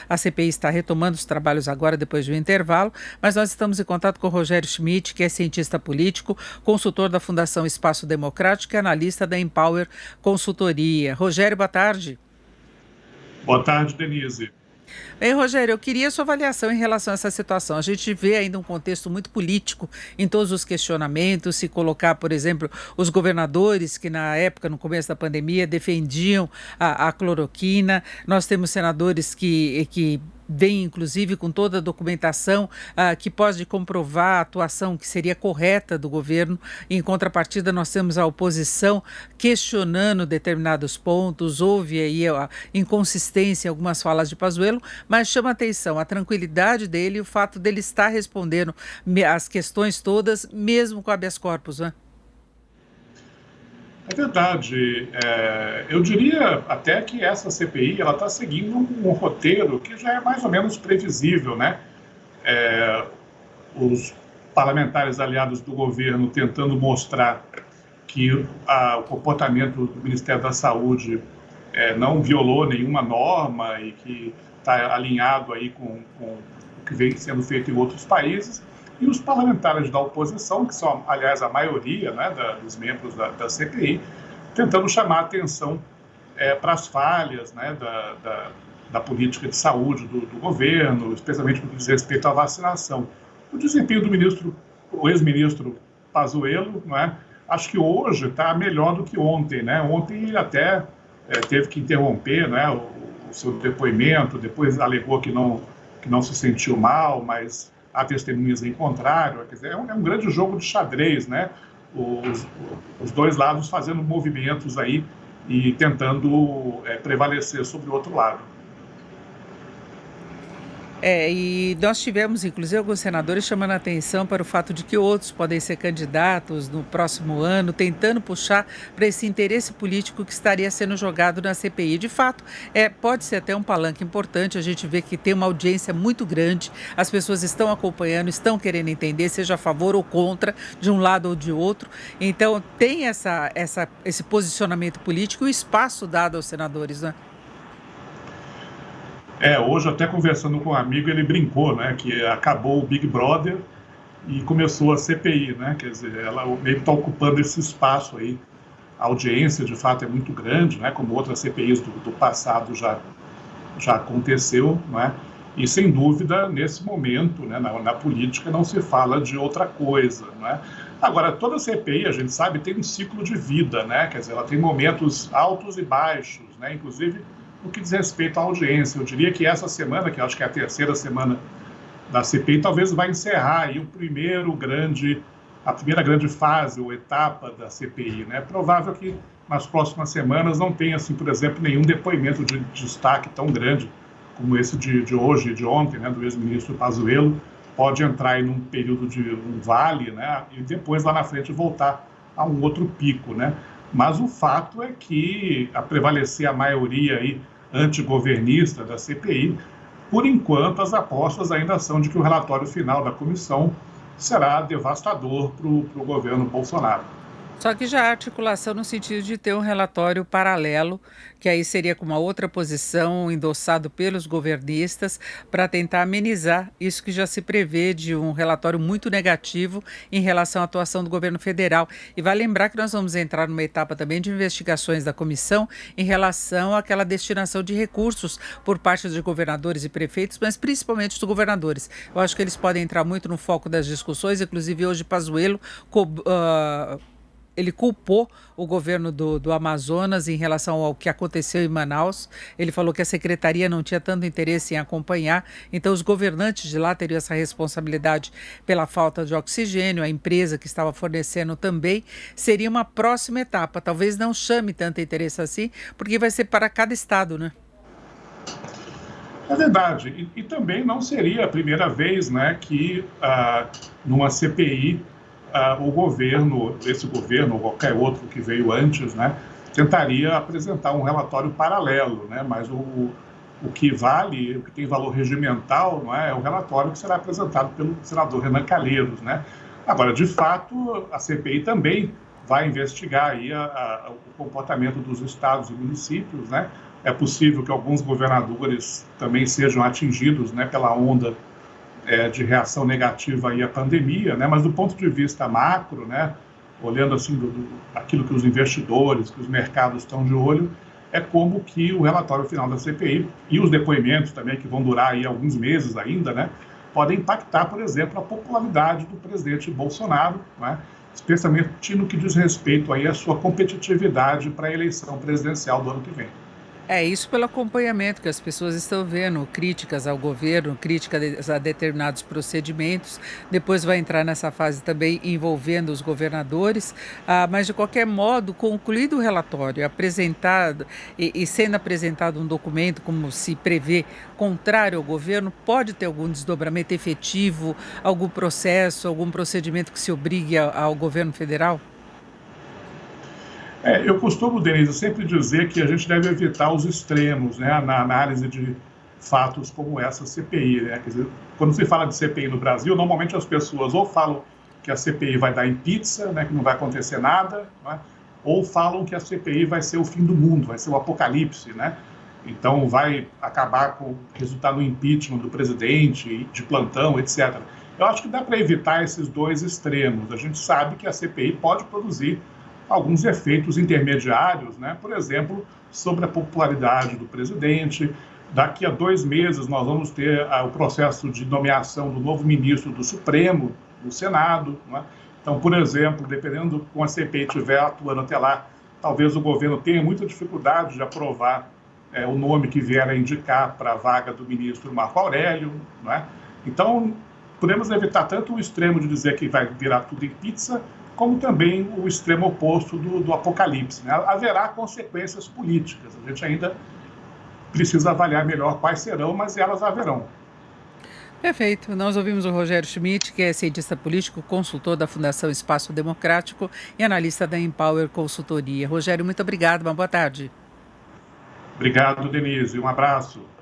A CPI está retomando os trabalhos agora, depois de um intervalo, mas nós estamos em contato com o Rogério Schmidt, que é cientista político, consultor da Fundação Espaço Democrático e analista da Empower Consultoria. Rogério, boa tarde. Boa tarde, Denise. Ei, Rogério, eu queria a sua avaliação em relação a essa situação. A gente vê ainda um contexto muito político em todos os questionamentos. Se colocar, por exemplo, os governadores que na época, no começo da pandemia, defendiam a cloroquina. Nós temos senadores que vem inclusive com toda a documentação que pode comprovar a atuação que seria correta do governo. Em contrapartida, nós temos a oposição questionando determinados pontos. Houve aí a inconsistência em algumas falas de Pazuello, mas chama a atenção a tranquilidade dele e o fato dele estar respondendo as questões todas, mesmo com habeas corpus, né? É verdade. Eu diria até que essa CPI ela está seguindo um roteiro que já é mais ou menos previsível, né? Os parlamentares aliados do governo tentando mostrar que o comportamento do Ministério da Saúde não violou nenhuma norma e que está alinhado aí com o que vem sendo feito em outros países. E os parlamentares da oposição, que são, aliás, a maioria, né, dos membros da CPI, tentando chamar a atenção para as falhas, né, da política de saúde do governo, especialmente no que diz respeito à vacinação. O desempenho do o ex-ministro Pazuello, né, acho que hoje está melhor do que ontem. Né? Ontem ele até teve que interromper, né, o seu depoimento, depois alegou que não se sentiu mal, mas há testemunhas em contrário. Quer dizer, é um grande jogo de xadrez, né? Os dois lados fazendo movimentos aí e tentando prevalecer sobre o outro lado. E nós tivemos, inclusive, alguns senadores chamando a atenção para o fato de que outros podem ser candidatos no próximo ano, tentando puxar para esse interesse político que estaria sendo jogado na CPI. De fato, pode ser até um palanque importante. A gente vê que tem uma audiência muito grande, as pessoas estão acompanhando, estão querendo entender, seja a favor ou contra, de um lado ou de outro. Então, tem esse posicionamento político e o espaço dado aos senadores, né? Hoje, até conversando com um amigo, ele brincou, né, que acabou o Big Brother e começou a CPI, né, quer dizer, ela meio que está ocupando esse espaço aí. A audiência, de fato, é muito grande, né, como outras CPIs do passado já aconteceu, né, e, sem dúvida, nesse momento, né, na política, não se fala de outra coisa, né. Agora, toda CPI, a gente sabe, tem um ciclo de vida, né, quer dizer, ela tem momentos altos e baixos, né, inclusive no que diz respeito à audiência. Eu diria que essa semana, que acho que é a terceira semana da CPI, talvez vai encerrar aí a primeira grande fase ou etapa da CPI. Né? É provável que nas próximas semanas não tenha, assim, por exemplo, nenhum depoimento de destaque tão grande como esse de hoje e de ontem, né, do ex-ministro Pazuello. Pode entrar aí num período de um vale, né, e depois lá na frente voltar a um outro pico, né? Mas o fato é que a prevalecer a maioria aí antigovernista da CPI, por enquanto as apostas ainda são de que o relatório final da comissão será devastador para o governo Bolsonaro. Só que já há articulação no sentido de ter um relatório paralelo, que aí seria com uma outra posição, endossado pelos governistas, para tentar amenizar isso que já se prevê de um relatório muito negativo em relação à atuação do governo federal. E vai lembrar que nós vamos entrar numa etapa também de investigações da comissão em relação àquela destinação de recursos por parte de governadores e prefeitos, mas principalmente dos governadores. Eu acho que eles podem entrar muito no foco das discussões, inclusive hoje Pazuello ele culpou o governo do Amazonas em relação ao que aconteceu em Manaus. Ele falou que a secretaria não tinha tanto interesse em acompanhar, então os governantes de lá teriam essa responsabilidade pela falta de oxigênio, a empresa que estava fornecendo também. Seria uma próxima etapa, talvez não chame tanto interesse assim, porque vai ser para cada estado, né? É verdade, e também não seria a primeira vez, né, que numa CPI esse governo ou qualquer outro que veio antes, né, tentaria apresentar um relatório paralelo, né, mas o que vale, o que tem valor regimental, não é o relatório que será apresentado pelo senador Renan Calheiros. Né. Agora, de fato, a CPI também vai investigar aí o comportamento dos estados e municípios, né? É possível que alguns governadores também sejam atingidos, né, pela onda de reação negativa aí à pandemia, né? Mas do ponto de vista macro, né, olhando assim aquilo que os investidores, que os mercados estão de olho, é como que o relatório final da CPI e os depoimentos também, que vão durar aí alguns meses ainda, né, podem impactar, por exemplo, a popularidade do presidente Bolsonaro, né, especialmente no que diz respeito aí à sua competitividade para a eleição presidencial do ano que vem. É isso pelo acompanhamento que as pessoas estão vendo, críticas ao governo, críticas a determinados procedimentos. Depois vai entrar nessa fase também envolvendo os governadores, mas de qualquer modo, concluído o relatório, apresentado e sendo apresentado um documento, como se prevê, contrário ao governo, pode ter algum desdobramento efetivo, algum processo, algum procedimento que se obrigue ao governo federal? Eu costumo, Denise, sempre dizer que a gente deve evitar os extremos, né, na análise de fatos como essa CPI. Né? Quer dizer, quando se fala de CPI no Brasil, normalmente as pessoas ou falam que a CPI vai dar em pizza, né, que não vai acontecer nada, né, ou falam que a CPI vai ser o fim do mundo, vai ser o apocalipse, né? Então vai acabar com o resultado do impeachment do presidente, de plantão, etc. Eu acho que dá para evitar esses dois extremos. A gente sabe que a CPI pode produzir alguns efeitos intermediários, né? Por exemplo, sobre a popularidade do presidente. Daqui a 2 meses nós vamos ter o processo de nomeação do novo ministro do Supremo, no Senado. Né? Então, por exemplo, dependendo de como a CPI estiver atuando até lá, talvez o governo tenha muita dificuldade de aprovar o nome que vier a indicar para a vaga do ministro Marco Aurélio. Né? Então, podemos evitar tanto o extremo de dizer que vai virar tudo em pizza, como também o extremo oposto do apocalipse. Né? Haverá consequências políticas, a gente ainda precisa avaliar melhor quais serão, mas elas haverão. Perfeito. Nós ouvimos o Rogério Schmidt, que é cientista político, consultor da Fundação Espaço Democrático e analista da Empower Consultoria. Rogério, muito obrigado, uma boa tarde. Obrigado, Denise, um abraço.